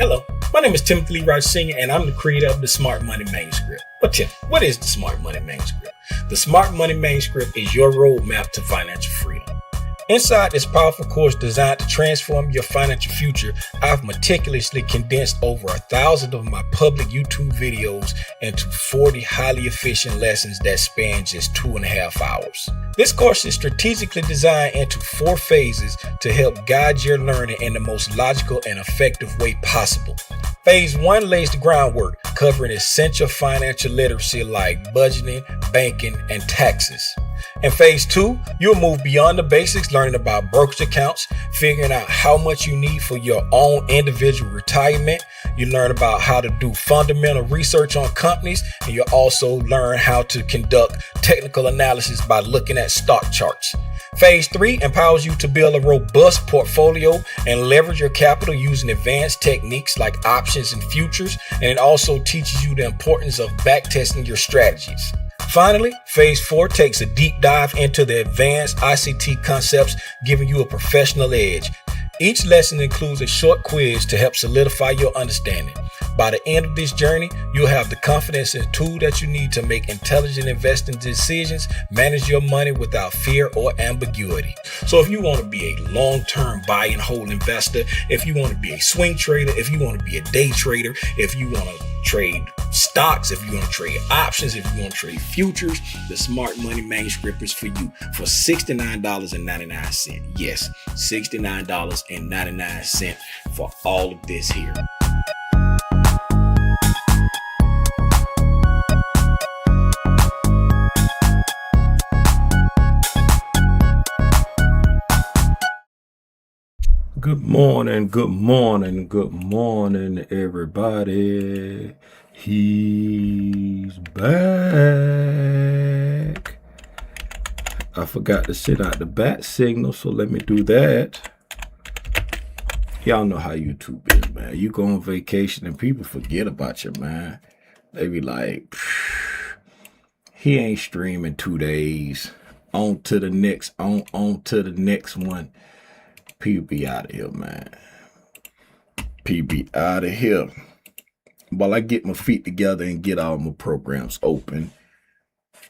Hello, my name is Timothy Lee Rogers Sr., and I'm the creator of the Smart Money Manuscript. But Tim, what is the Smart Money Manuscript? The Smart Money Manuscript is your roadmap to financial freedom. Inside this powerful course designed to transform your financial future, I've meticulously condensed over 1,000 of my public YouTube videos into 40 highly efficient lessons that span just 2.5 hours. This course is strategically designed into 4 phases to help guide your learning in the most logical and effective way possible. Phase 1 lays the groundwork, covering essential financial literacy like budgeting, banking, and taxes. In phase 2, you'll move beyond the basics, learning about brokerage accounts, figuring out how much you need for your own individual retirement. You learn about how to do fundamental research on companies, and you'll also learn how to conduct technical analysis by looking at stock charts. Phase 3 empowers you to build a robust portfolio and leverage your capital using advanced techniques like options and futures, and it also teaches you the importance of backtesting your strategies. Finally, phase 4 takes a deep dive into the advanced ICT concepts, giving you a professional edge. Each lesson includes a short quiz to help solidify your understanding. By the end of this journey, you'll have the confidence and tool that you need to make intelligent investing decisions, manage your money without fear or ambiguity. So if you want to be a long-term buy and hold investor, if you want to be a swing trader, if you want to be a day trader, if you want to trade stocks, if you want to trade options, if you want to trade futures, the Smart Money Manuscript is for you for $69.99. Yes, $69.99 for all of this here. Good morning, everybody. He's back. I forgot to send out the bat signal, so let me do that. Y'all know how YouTube is, man. You go on vacation and people forget about you, man. They be like, he ain't streaming 2 days. On to the next one. People be out of here, man. People be out of here. While I get my feet together and get all my programs open,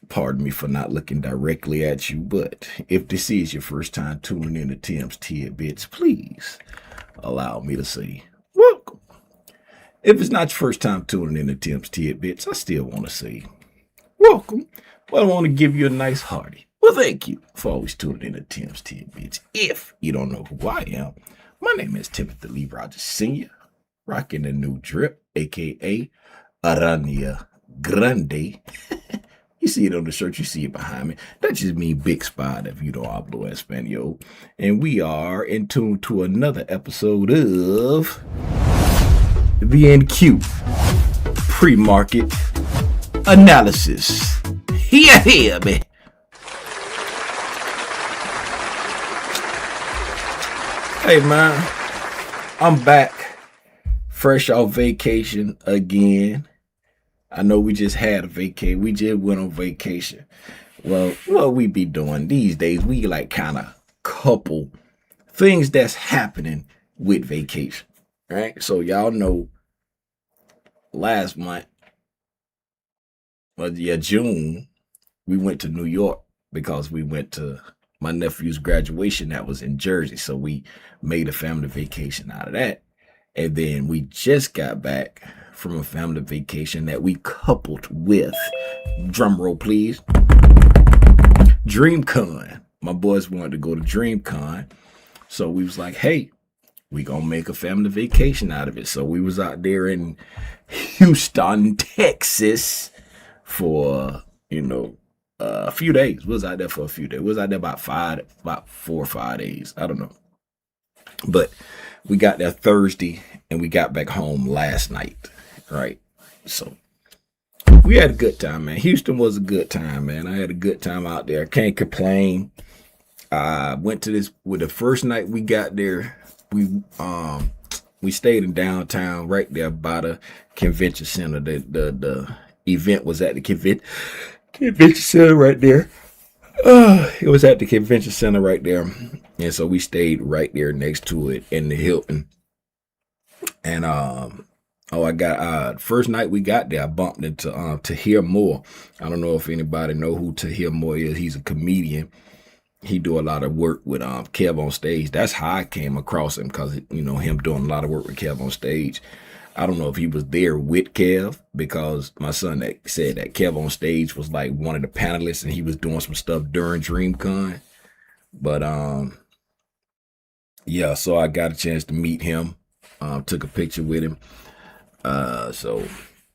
pardon me for not looking directly at you, but if this is your first time tuning in to Tim's Tidbits, please allow me to say welcome. If it's not your first time tuning in to Tim's Tidbits, I still want to say welcome. Well, I want to give you a nice hearty. Well, thank you for always tuning in to Tim's Tidbits. If you don't know who I am, my name is Timothy Lee Rogers Sr., rocking the new drip, a.k.a. Araña, Grande. You see it on the shirt, you see it behind me. That just means BIGSPIDER if you don't hablo Espanol. And we are in tune to another episode of the NQ Premarket Analysis. Here, man. Hey man, I'm back, fresh off vacation again. I know we just had a vacation. We just went on vacation. Well, what we be doing these days, we like kind of couple things that's happening with vacation, right? So y'all know last month, June, we went to New York because we went to my nephew's graduation that was in Jersey. So we made a family vacation out of that. And then we just got back from a family vacation that we coupled with, drum roll please, DreamCon. My boys wanted to go to DreamCon. So we was like, hey, we gonna make a family vacation out of it. So we was out there in Houston, Texas for, a few days. We was out there for a few days. We was out there about 4 or 5 days. I don't know. But we got there Thursday and we got back home last night. Right. So we had a good time, man. Houston was a good time, man. I had a good time out there. Can't complain. I went to this with the first night we got there. We stayed in downtown right there by the convention center. The event was at the convention center right there. It was at the convention center right there. And so we stayed right there next to it in the Hilton. And oh, I got first night we got there, I bumped into Tahir Moore. I don't know if anybody know who Tahir Moore is. He's a comedian. He do a lot of work with Kev on stage. That's how I came across him, because him doing a lot of work with Kev on stage. I don't know if he was there with Kev, because my son that said that Kev on stage was like one of the panelists and he was doing some stuff during DreamCon. But yeah, so I got a chance to meet him. Took a picture with him. So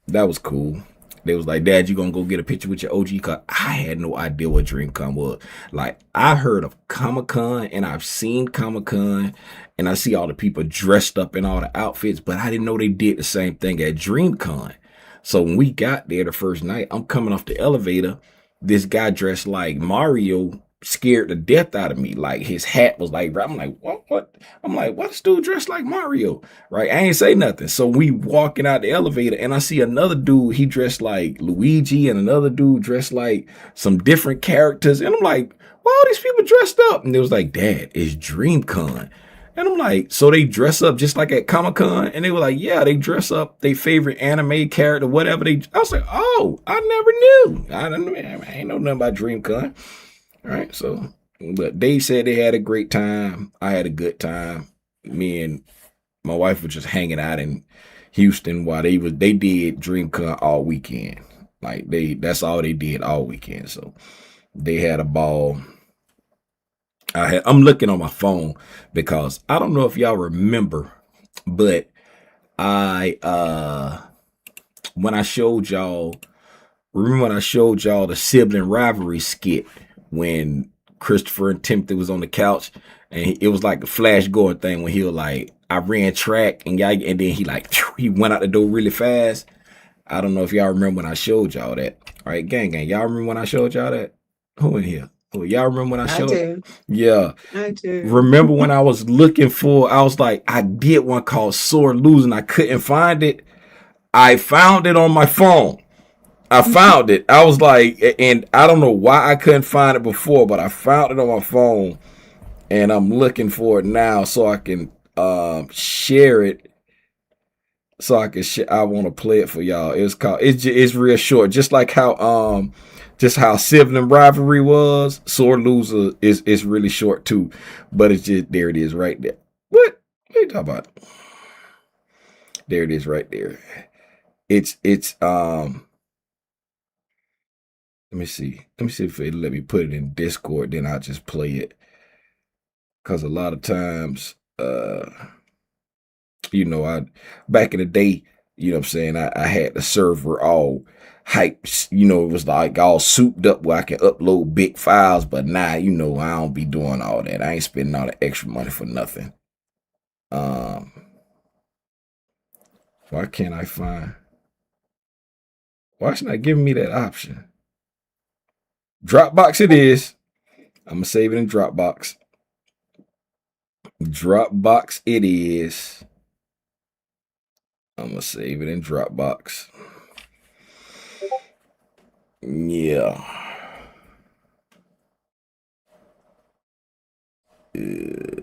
that was cool. They was like, Dad, you gonna go get a picture with your OG? Cause I had no idea what DreamCon was. Like, I heard of Comic-Con and I've seen Comic-Con and I see all the people dressed up in all the outfits, but I didn't know they did the same thing at DreamCon. So when we got there the first night, I'm coming off the elevator. This guy dressed like Mario scared the death out of me. Like, his hat was like, I'm like, what? I'm like, what's dude dressed like Mario? Right? I ain't say nothing. So we walking out the elevator and I see another dude, he dressed like Luigi, and another dude dressed like some different characters. And I'm like, why are these people dressed up? And it was like, Dad, it's DreamCon. And I'm like, so they dress up just like at Comic-Con? And they were like, yeah, they dress up their favorite anime character, whatever they. I was like, oh, I never knew. I ain't know nothing about DreamCon. All right, so, but they said they had a great time. I had a good time. Me and my wife were just hanging out in Houston while they did DreamCon all weekend. Like, that's all they did all weekend. So they had a ball. I'm looking on my phone because I don't know if y'all remember, but when I showed y'all the sibling rivalry skit when Christopher and Timothy was on the couch, and it was like the Flash Gordon thing when he was like, I ran track and then he went out the door really fast. I don't know if y'all remember when I showed y'all that. All right, gang, y'all remember when I showed y'all that? Who in here? Oh, y'all remember when I showed? I do. Yeah. I do. Remember when I was looking for, I was like, I did one called Sore Losing. I couldn't find it. I found it on my phone. I found it. I was like, and I don't know why I couldn't find it before, but I found it on my phone, and I'm looking for it now so I can share it. So I can I want to play it for y'all. It's real short, just like how sibling rivalry was. Sore Loser is really short too, but it's just, there it is right there. What are you talking about? There it is right there. It's let me see if it let me put it in Discord, then I'll just play it. Cause a lot of times, back in the day, you know what I'm saying, I had the server all hyped, it was like all souped up where I can upload big files, but now, I don't be doing all that. I ain't spending all the extra money for nothing. Why can't I find, why it's not giving me that option? Dropbox it is. I'm gonna save it in Dropbox. Dropbox it is. I'm gonna save it in Dropbox. Yeah.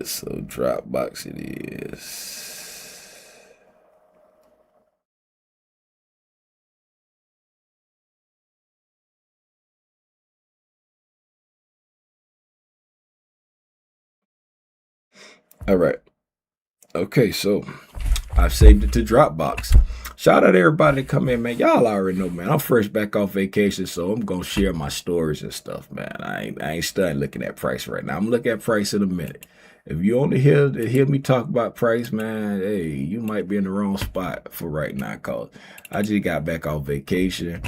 So Dropbox it is. All right. Okay, so I've saved it to Dropbox. Shout out to everybody that come in, man. Y'all already know, man. I'm fresh back off vacation, so I'm gonna share my stories and stuff, man. I ain't studying looking at price right now. I'm looking at price in a minute. If you only hear me talk about price, man, hey, you might be in the wrong spot for right now, cause I just got back off vacation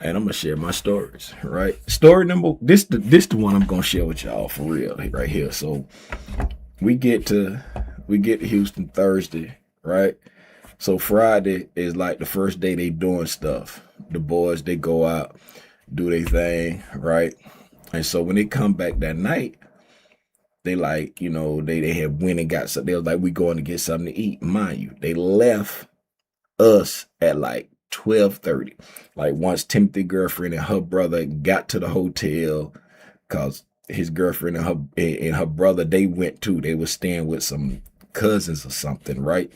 and I'm gonna share my stories. Right, story number this the one I'm gonna share with y'all for real right here. So we get to Houston Thursday, right? So Friday is like the first day they doing stuff. The boys, they go out, do their thing, right? And so when they come back that night, they like, they have went and got something. They was like, we going to get something to eat. Mind you, they left us at like 12:30. Like once Timothy's girlfriend and her brother got to the hotel, cause his girlfriend and her brother, they were staying with some cousins or something, right?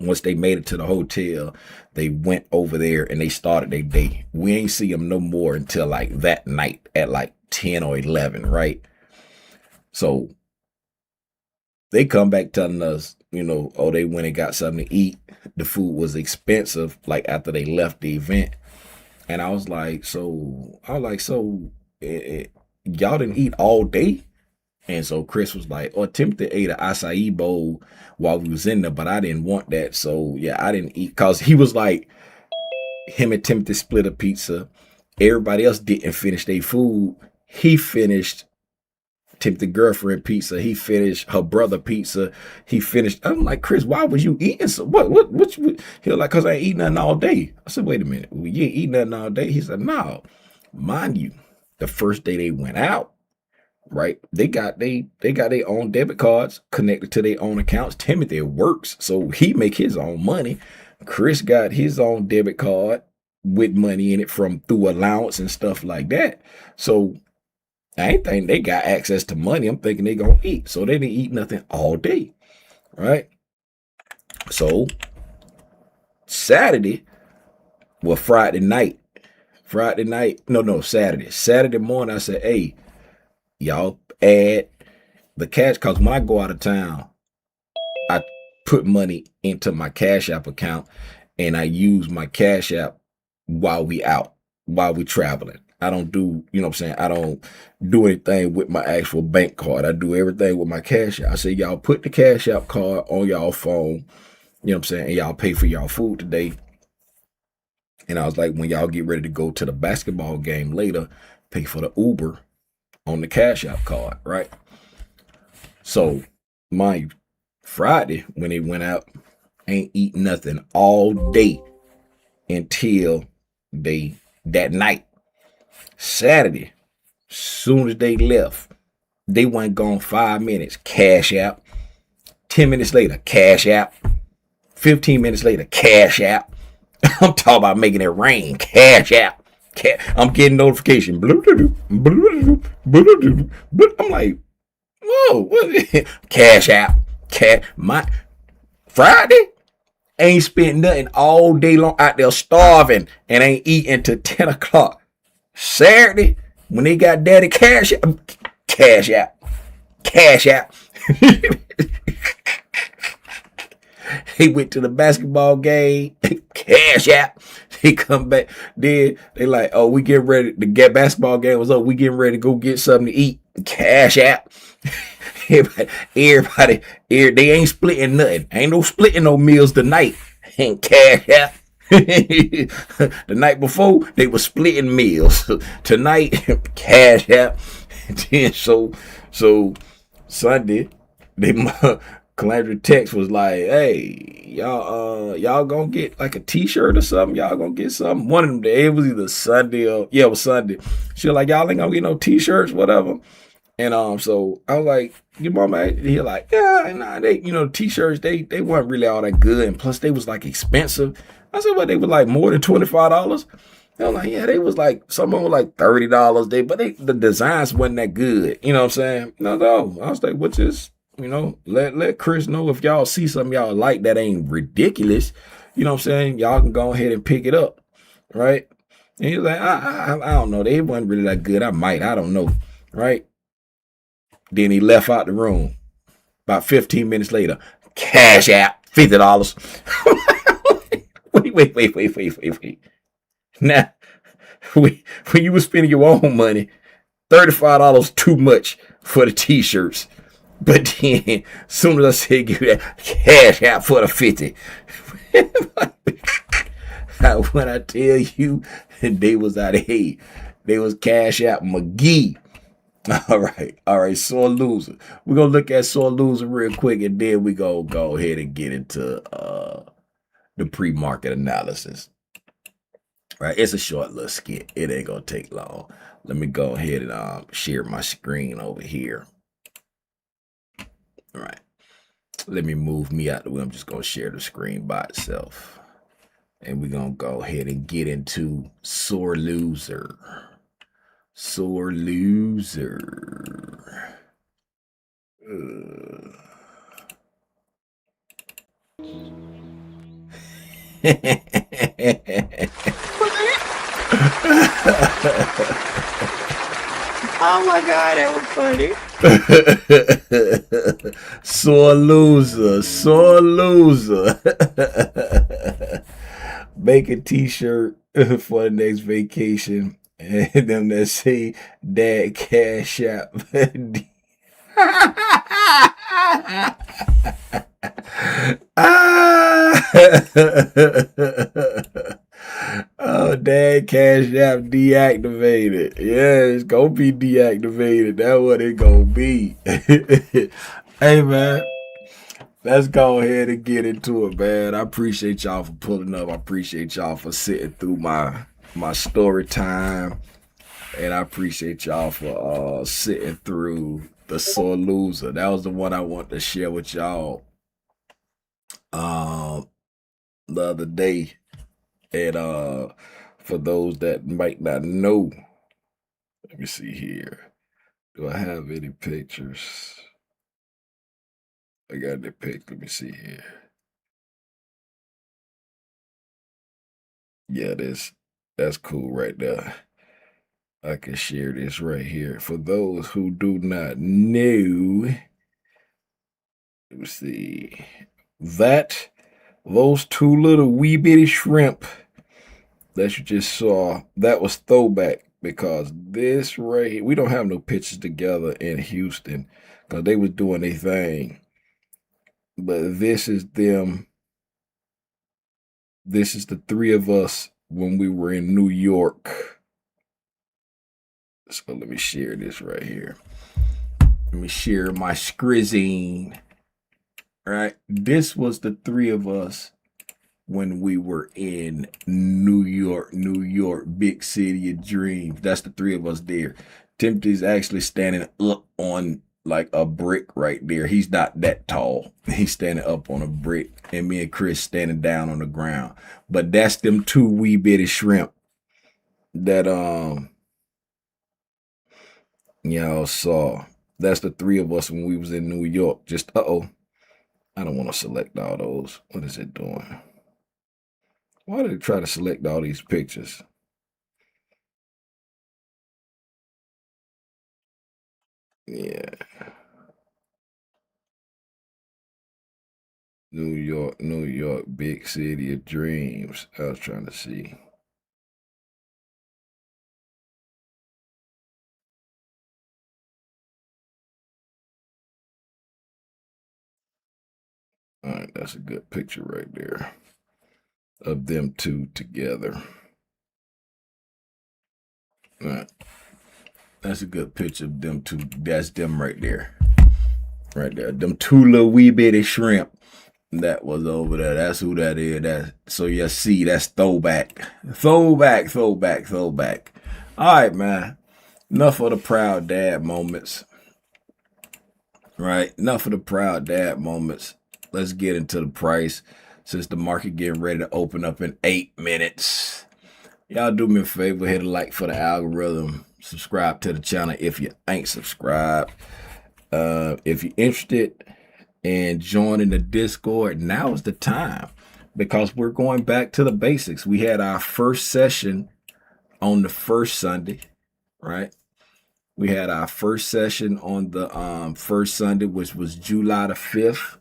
Once they made it to the hotel, they went over there and they started their day. We ain't see them no more until like that night at like 10 or 11, right? So they come back telling us, you know, oh, they went and got something to eat. The food was expensive, like after they left the event. And I was like, so y'all didn't eat all day? And so Chris was like, oh, Timothy ate an acai bowl while we was in there, but I didn't want that. So yeah, I didn't eat, cause he was like, him and Timothy split a pizza. Everybody else didn't finish their food. He finished Timothy girlfriend pizza. He finished her brother pizza. He finished. I'm like, Chris, why was you eating so? What? He was like, cause I ain't eating nothing all day. I said, wait a minute, well, you ain't eating nothing all day. He said, no, mind you, the first day they went out, right? They got their own debit cards connected to their own accounts. Timothy works, so he make his own money. Chris got his own debit card with money in it from through allowance and stuff like that. So I ain't think they got access to money. I'm thinking they gonna eat. So they didn't eat nothing all day, right? So Saturday, well, Saturday morning, I said, hey, y'all add the cash, because when I go out of town, I put money into my Cash App account and I use my Cash App while we traveling. I don't do, you know what I'm saying? I don't do anything with my actual bank card. I do everything with my Cash App. I say, y'all put the Cash App card on y'all phone, you know what I'm saying? And y'all pay for y'all food today. And I was like, when y'all get ready to go to the basketball game later, pay for the Uber on the Cash App card, right? So, mind you, Friday, when they went out, ain't eat nothing all day until that night. Saturday, soon as they left, they weren't gone 5 minutes. Cash App. 10 minutes later, Cash App. 15 minutes later, Cash App. I'm talking about making it rain. Cash App. I'm getting notification. I'm like, whoa, what? Cash App. My Friday ain't spent nothing all day long out there starving and ain't eating till 10 o'clock. Saturday, when they got daddy Cash App. He went to the basketball game. Cash App. He come back. Then they like, oh, we getting ready. The basketball game was up. We getting ready to go get something to eat. Cash App. Everybody, they ain't splitting nothing. Ain't no splitting no meals tonight. Ain't Cash App. The night before, they were splitting meals. Tonight, Cash App. Then so Sunday, they Calandra text was like, hey, y'all gonna get like a t-shirt or something? Y'all gonna get something? One of them days, it was either Sunday or, yeah, it was Sunday. She was like, y'all ain't gonna get no t-shirts, whatever. And so I was like, your mama, he like, yeah, nah, they, you know, t-shirts, they weren't really all that good. And plus they was like expensive. I said, well, they were like more than $25. They were like, yeah, they was like, some of them were like $30. But the designs wasn't that good. You know what I'm saying? No. I was like, what's this? You know, let Chris know if y'all see something y'all like that ain't ridiculous. You know what I'm saying? Y'all can go ahead and pick it up. Right? And he was like, I don't know. They wasn't really that good. I don't know. Right? Then he left out the room. About 15 minutes later, Cash App, $50. Wait. Now, when you were spending your own money, $35 too much for the t-shirts. But then, soon as I said give that Cash App for the 50, when I tell you, they was out of here. They was Cash App McGee. All right, sore loser. We're gonna look at sore loser real quick, and then we go ahead and get into the pre-market analysis. Right, it's a short little skit. It ain't gonna take long. Let me go ahead and share my screen over here. All right, let me move me out the way. I'm just gonna share the screen by itself, and we're gonna go ahead and get into sore loser. Sore loser. Oh my God, that was funny. Sore loser, sore loser. Make a t-shirt for the next vacation. And them that say Dad Cash App. Oh, Dad Cash App deactivated. Yeah, it's gonna be deactivated. That's what it gonna be. Hey, man. Let's go ahead and get into it, man. I appreciate y'all for pulling up. I appreciate y'all for sitting through my story time. And I appreciate y'all for sitting through the sore loser. That was the one I want to share with y'all the other day. And for those that might not know, let me see here. Do I have any pictures? I got the pic. Let me see here. Yeah, that's cool right there. I can share this right here. For those who do not know, let me see. Those two little wee bitty shrimp that you just saw, that was throwback, because this right here, we don't have no pictures together in Houston because they was doing their thing. But this is them. This is the three of us when we were in New York. So let me share this right here. Let me share my scrizine. Right? This was the three of us when we were in New York, big city of dreams. That's the three of us there. Timothy's actually standing up on like a brick right there. He's not that tall. He's standing up on a brick, and me and Chris standing down on the ground. But that's them two wee bitty shrimp that y'all saw. That's the three of us when we was in New York. Just I don't want to select all those. What is it doing? Why did it try to select all these pictures? Yeah. New York, big city of dreams. I was trying to see. All right, that's a good picture right there of them two together. All right. That's a good picture of them two. That's them right there. Right there. Them two little wee bitty shrimp that was over there. That's who that is. So you see, that's throwback. Throwback. All right, man. Enough of the proud dad moments. Right? Enough of the proud dad moments. Let's get into the price, since the market getting ready to open up in 8 minutes. Y'all do me a favor, hit a like for the algorithm. Subscribe to the channel if you ain't subscribed. If you're interested in joining the Discord, now is the time, because we're going back to the basics. We had our first session on the first Sunday, right? We had our first session on the first Sunday, which was July the 5th,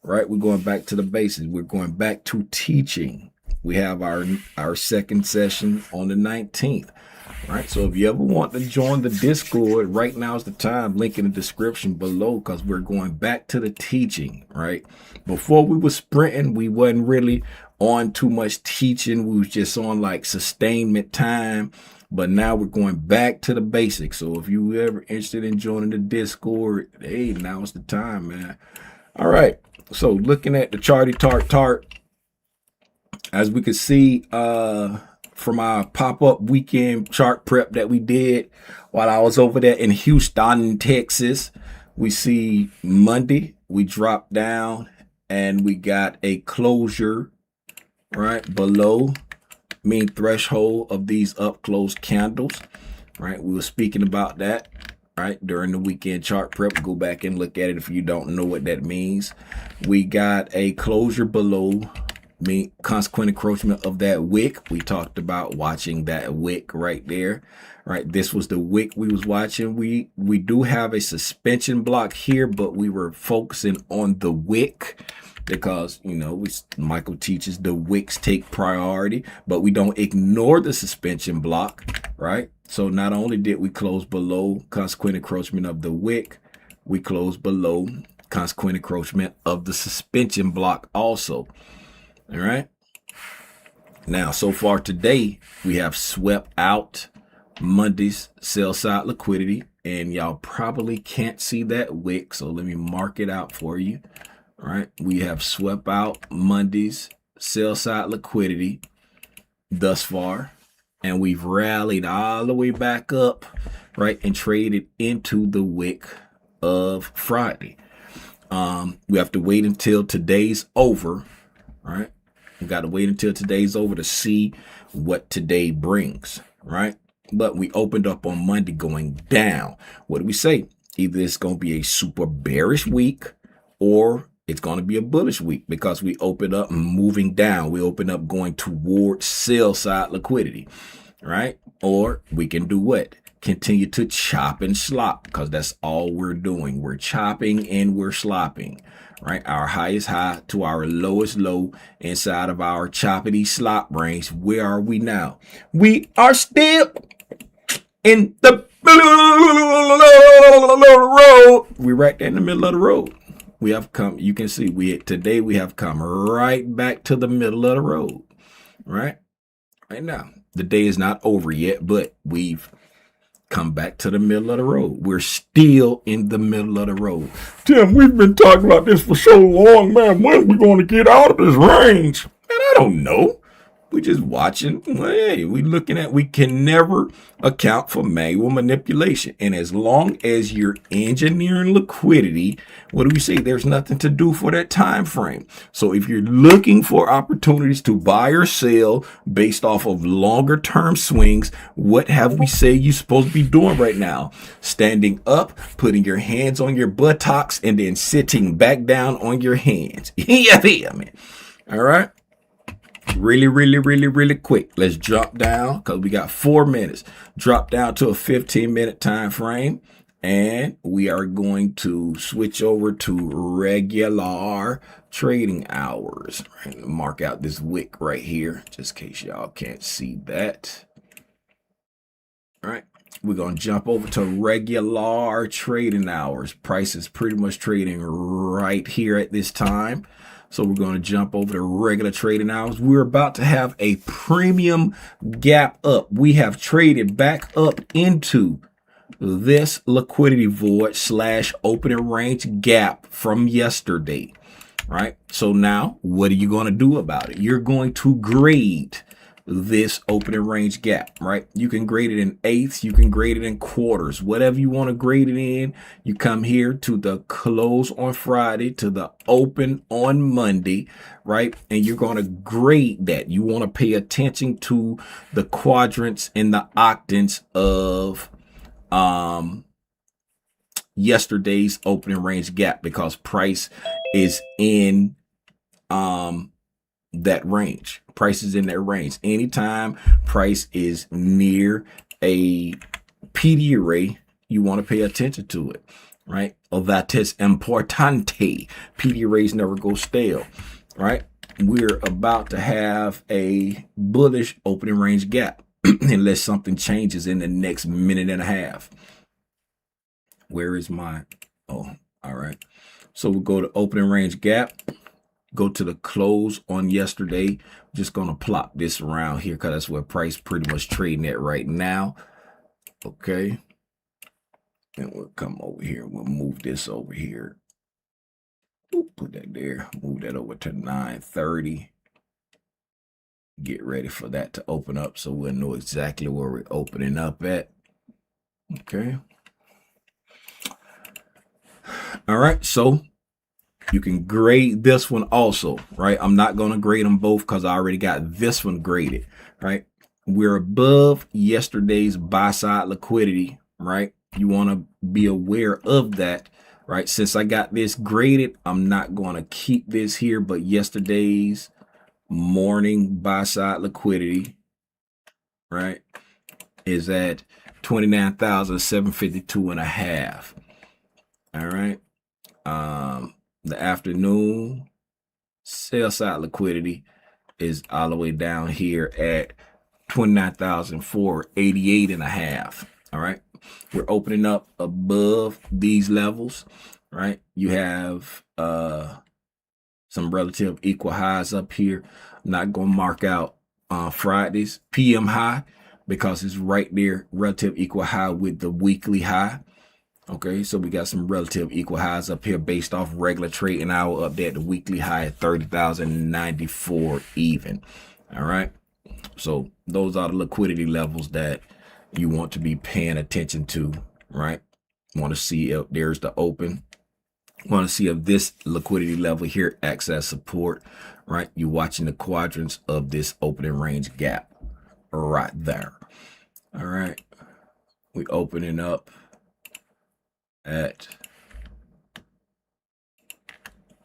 right? We're going back to the basics. We're going back to teaching. We have our second session on the 19th, right? So if you ever want to join the Discord, right now is the time. Link in the description below, because we're going back to the teaching, right? Before we were sprinting, we wasn't really on too much teaching. We was just on like sustainment time. But now we're going back to the basics. So if you ever interested in joining the Discord, hey, now's the time, man. All right. So looking at the charty tart, as we can see from our pop-up weekend chart prep that we did while I was over there in Houston, Texas, we see Monday we dropped down and we got a closure right below mean threshold of these up close candles, right? We were speaking about that, right, during the weekend chart prep. Go back and look at it if you don't know what that means. We got a closure below consequent encroachment of that wick. We talked about watching that wick right there, right? This was the wick we was watching. We do have a suspension block here, but we were focusing on the wick because, you know, Michael teaches the wicks take priority, but we don't ignore the suspension block, right? So not only did we close below consequent encroachment of the wick, we closed below consequent encroachment of the suspension block also. All right. Now, so far today, we have swept out Monday's sell side liquidity, and y'all probably can't see that wick. So let me mark it out for you. All right. We have swept out Monday's sell side liquidity thus far, and we've rallied all the way back up, right, and traded into the wick of Friday. We have to wait until today's over. All right. We got to wait until today's over to see what today brings, right? But we opened up on Monday going down. What do we say? Either it's going to be a super bearish week or it's going to be a bullish week because we opened up moving down. We opened up going towards sell side liquidity, right? Or we can do what? Continue to chop and slop because that's all we're doing. We're chopping and we're slopping. Right, our highest high to our lowest low inside of our choppity slop range. Where are we now? We are still in the middle of the road. We're right there in the middle of the road. We have come, you can see today we have come right back to the middle of the road. Right now. The day is not over yet, but we've come back to the middle of the road. We're still in the middle of the road. Tim, we've been talking about this for so long, man. When are we going to get out of this range? Man, I don't know. We just watching. Hey, we can never account for manual manipulation. And as long as you're engineering liquidity, what do we say? There's nothing to do for that time frame. So if you're looking for opportunities to buy or sell based off of longer term swings, what have we say you're supposed to be doing right now? Standing up, putting your hands on your buttocks, and then sitting back down on your hands. Yeah, man. All right. Really quick. Let's drop down because we got 4 minutes. Drop down to a 15-minute time frame, and we are going to switch over to regular trading hours. Right, mark out this wick right here, just in case y'all can't see that. All right, we're gonna jump over to regular trading hours. Price is pretty much trading right here at this time. So we're going to jump over to regular trading hours. We're about to have a premium gap up. We have traded back up into this liquidity void / opening range gap from yesterday, right? So now what are you going to do about it? You're going to grade this opening range gap, right? You can grade it in eighths, you can grade it in quarters, whatever you want to grade it in. You come here to the close on Friday, to the open on Monday, right? And you're going to grade that. You want to pay attention to the quadrants and the octants of yesterday's opening range gap because price is in that range. Price is in that range. Anytime price is near a PD array, you want to pay attention to it, right? That is importante. PD arrays never go stale, right? We're about to have a bullish opening range gap unless something changes in the next minute and a half. Where is my, all right. So we'll go to opening range gap. Go to the close on yesterday. Just going to plop this around here because that's where price pretty much trading at right now. Okay. And we'll come over here. We'll move this over here. Put that there. Move that over to 930. Get ready for that to open up so we'll know exactly where we're opening up at. Okay. All right. So you can grade this one also, right? I'm not going to grade them both because I already got this one graded, right? We're above yesterday's buy side liquidity, right? You want to be aware of that, right? Since I got this graded, I'm not going to keep this here, but yesterday's morning buy side liquidity, right, is at 29,752.5. All right. The afternoon sell side liquidity is all the way down here at 29,488.5. All right. We're opening up above these levels, right? You have some relative equal highs up here. I'm not going to mark out Friday's PM high because it's right there, relative equal high with the weekly high. Okay, so we got some relative equal highs up here based off regular trading hour update. The weekly high at 30,094 even. All right, so those are the liquidity levels that you want to be paying attention to, right? Want to see if there's the open. Want to see if this liquidity level here acts as support, right? You're watching the quadrants of this opening range gap right there. All right, we opening up at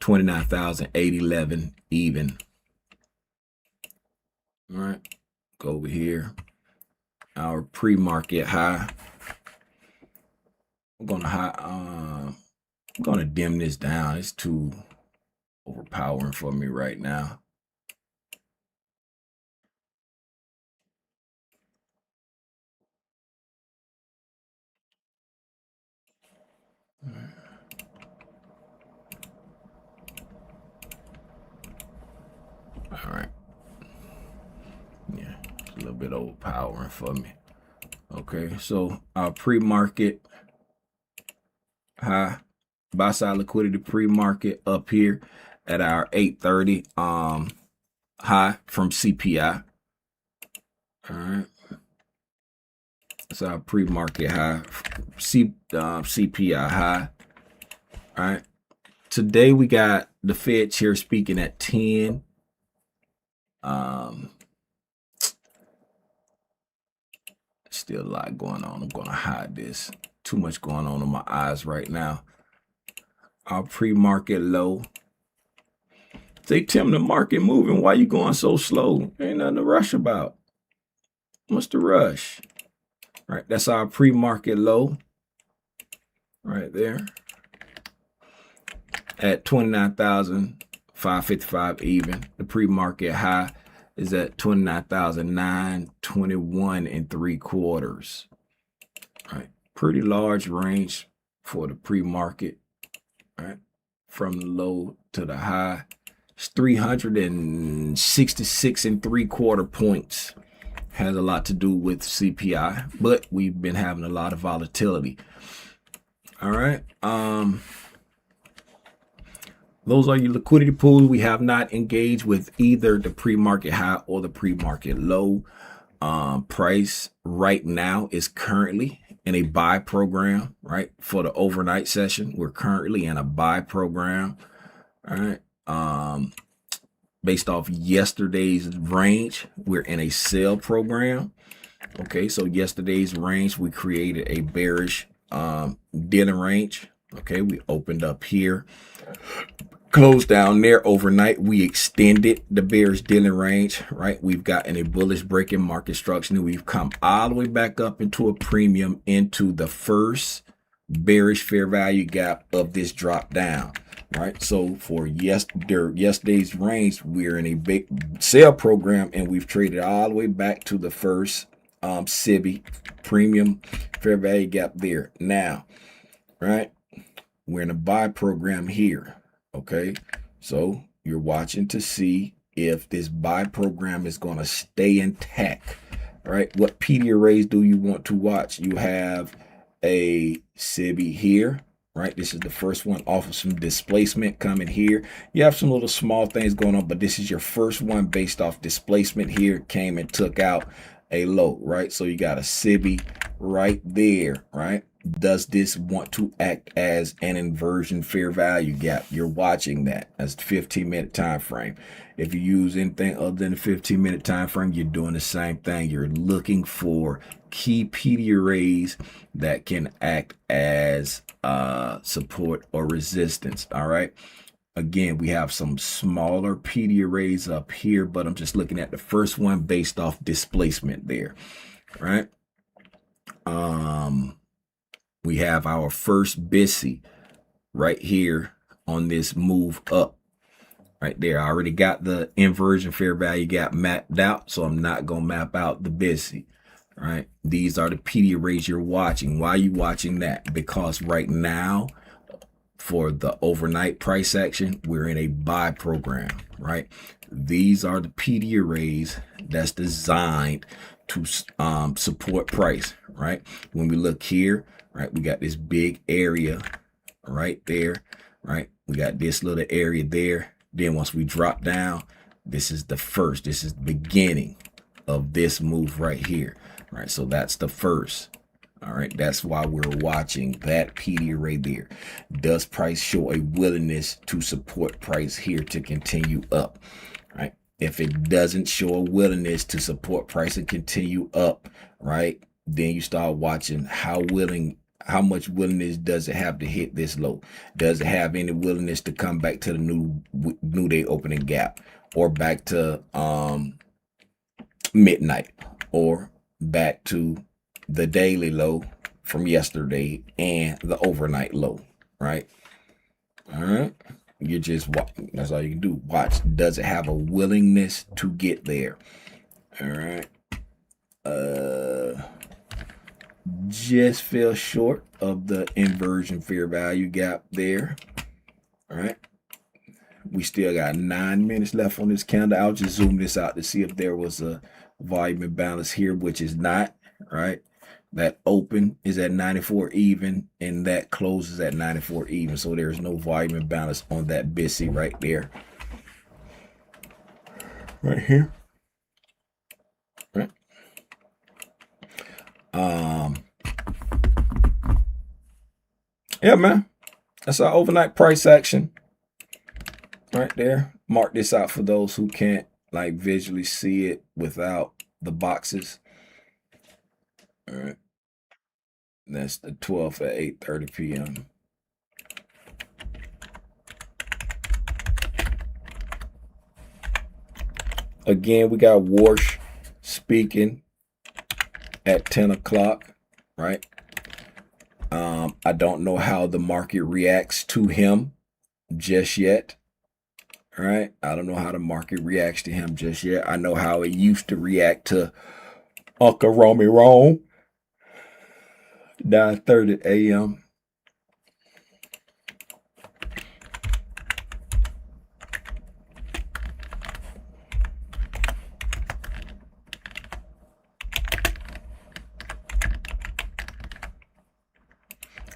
29,811 even. All right, go over here. Our pre-market high. I'm gonna dim this down. It's too overpowering for me right now. All right. Yeah, it's a little bit overpowering for me. Okay, so our pre-market high, buy side liquidity pre-market up here at our 830 high from CPI. All right, that's our pre-market high, CPI high. All right, today we got the Fed chair speaking at 10. Still a lot going on. I'm gonna hide this. Too much going on in my eyes right now. Our pre-market low. Say, Tim, the market moving. Why you going so slow? Ain't nothing to rush about. What's the rush? Right, that's our pre-market low. Right there. At 29,555 even. The pre-market high is at 29,921 3/4. Right, pretty large range for the pre-market. Right, from the low to the high, it's 366 3/4 points. Has a lot to do with CPI, but we've been having a lot of volatility. All right. Those are your liquidity pools. We have not engaged with either the pre-market high or the pre-market low. Price right now is currently in a buy program, right? For the overnight session, we're currently in a buy program. All right. Based off yesterday's range, we're in a sell program. Okay, so yesterday's range, we created a bearish dealing range. Okay, we opened up here, closed down there overnight. We extended the bearish dealing range, right? We've gotten a bullish breaking market structure, and we've come all the way back up into a premium into the first bearish fair value gap of this drop down, right? So for yesterday's range, we're in a big sell program, and we've traded all the way back to the first SIBI premium fair value gap there. Now, right, we're in a buy program here. Okay, so you're watching to see if this buy program is going to stay intact, right? What PD arrays do you want to watch? You have a SIBI here, right? This is the first one off of some displacement coming here. You have some little small things going on, but this is your first one based off displacement here. Came and took out a low, right? So you got a SIBI right there, right? Does this want to act as an inversion fair value gap? You're watching that as the 15-minute time frame. If you use anything other than the 15-minute time frame, you're doing the same thing. You're looking for key PD arrays that can act as support or resistance. All right. Again, we have some smaller PD arrays up here, but I'm just looking at the first one based off displacement there, right? We have our first BIGSPIDER right here on this move up right there. I already got the inversion fair value gap mapped out, so I'm not going to map out the BIGSPIDER, right? These are the PD arrays you're watching. Why are you watching that? Because right now, for the overnight price action, we're in a buy program, right? These are the PD arrays that's designed to support price, right? When we look here, right, we got this big area right there, right? We got this little area there. Then once we drop down, this is the beginning of this move right here, right? So that's the first. All right, that's why we're watching that PD array there. Does price show a willingness to support price here to continue up, right? If it doesn't show a willingness to support price and continue up, right, then you start watching how much willingness does it have to hit this low? Does it have any willingness to come back to the new day opening gap, or back to midnight, or back to the daily low from yesterday and the overnight low, right? All right, you just watch. That's all you can do. Watch. Does it have a willingness to get there? All right. Just fell short of the inversion fair value gap there. All right. We still got 9 minutes left on this candle. I'll just zoom this out to see if there was a volume imbalance here, which is not, right? That open is at 94 even, and that closes at 94 even. So there's no volume imbalance on that BIGSPIDER right there. Right here. Right. Yeah, man. That's our overnight price action. Right there. Mark this out for those who can't like visually see it without the boxes. All right. That's the 12th at 8:30 p.m. Again, we got Warsh speaking at 10 o'clock, right? I don't know how the market reacts to him just yet, right? I don't know how the market reacts to him just yet. I know how it used to react to Uncle Romy Rome. 9:30 a.m.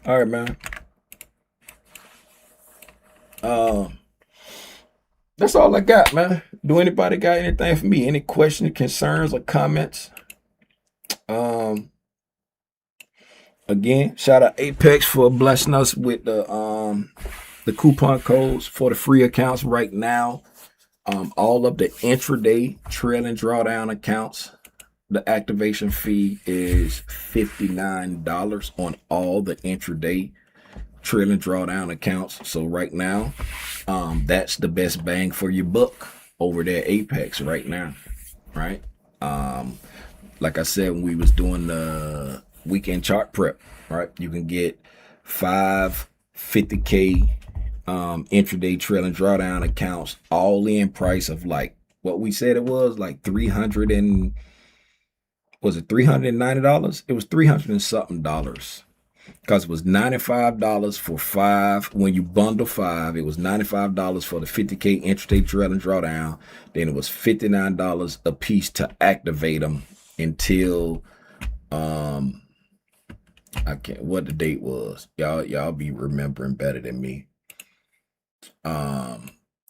All right, man. That's all I got, man. Do anybody got anything for me? Any questions, concerns, or comments? Again, shout out Apex for blessing us with the coupon codes for the free accounts right now. All of the intraday trailing drawdown accounts, the activation fee is $59 on all the intraday trailing drawdown accounts. So right now, that's the best bang for your buck over there, Apex right now, right? Like I said, when we was doing the weekend chart prep, right, you can get 5 50K intraday trailing drawdown accounts, all in price of like what we said it was, like $390? It was $300 and something dollars, because it was $95 for 5. When you bundle 5, it was $95 for the 50K intraday trailing drawdown. Then it was $59 a piece to activate them until I can't what the date was. Y'all be remembering better than me.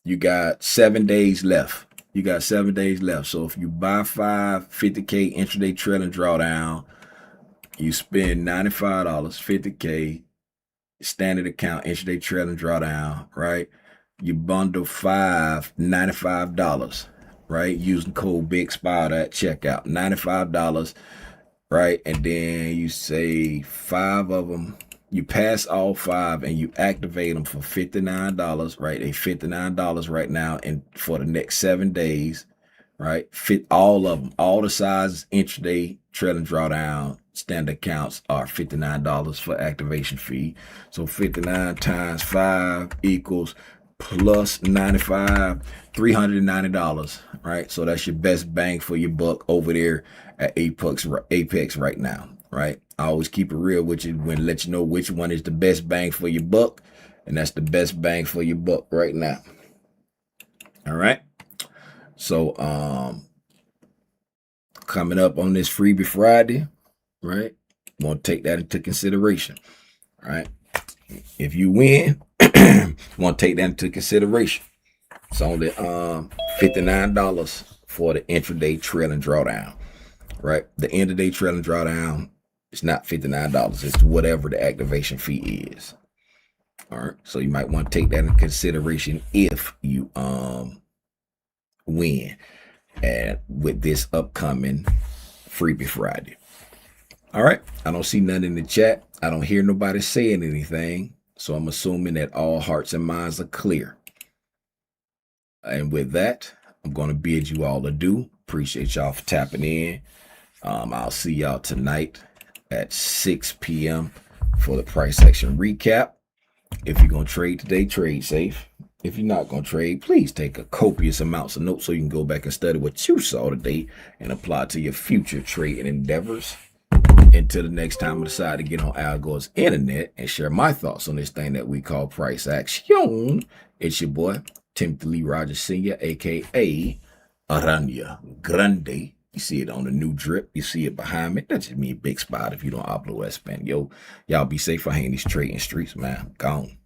You got 7 days left. So if you buy 5 50K intraday trailing drawdown, you spend $95, 50K standard account intraday trailing drawdown, right? You bundle 5, $95, right? Using code BIGSPIDER at checkout, $95, right? And then you say 5 of them You pass all 5 and you activate them for $59, right? They $59 right now, and for the next 7 days, right? Fit all of them, all the sizes, intraday, trailing drawdown, standard accounts are $59 for activation fee. So 59 times 5 equals plus 95, $390, right? So that's your best bang for your buck over there at Apex right now, right? I always keep it real with you when let you know which one is the best bang for your buck, and that's the best bang for your buck right now. All right. So coming up on this Freebie Friday, right? Want to take that into consideration, right? If you win, want to take that into consideration. It's only $59 for the intraday trailing drawdown, right? The end of day trailing drawdown, it's not $59. It's whatever the activation fee is. All right. So you might want to take that into consideration if you win and with this upcoming Freebie Friday. All right. I don't see none in the chat. I don't hear nobody saying anything. So I'm assuming that all hearts and minds are clear. And with that, I'm going to bid you all adieu. Appreciate y'all for tapping in. I'll see y'all tonight at 6 p.m. for the price action recap. If you're going to trade today, trade safe. If you're not going to trade, please take a copious amounts of notes so you can go back and study what you saw today and apply to your future trading endeavors. Until the next time I decide to get on Al Gore's internet and share my thoughts on this thing that we call price action, it's your boy, Timothy Lee Rogers Sr., a.k.a. Araña, Grande. You see it on the new drip. You see it behind me. That's just me, Big Spot, if you don't hablo Espanol. Y'all be safe out here in these trading streets, man. Gone.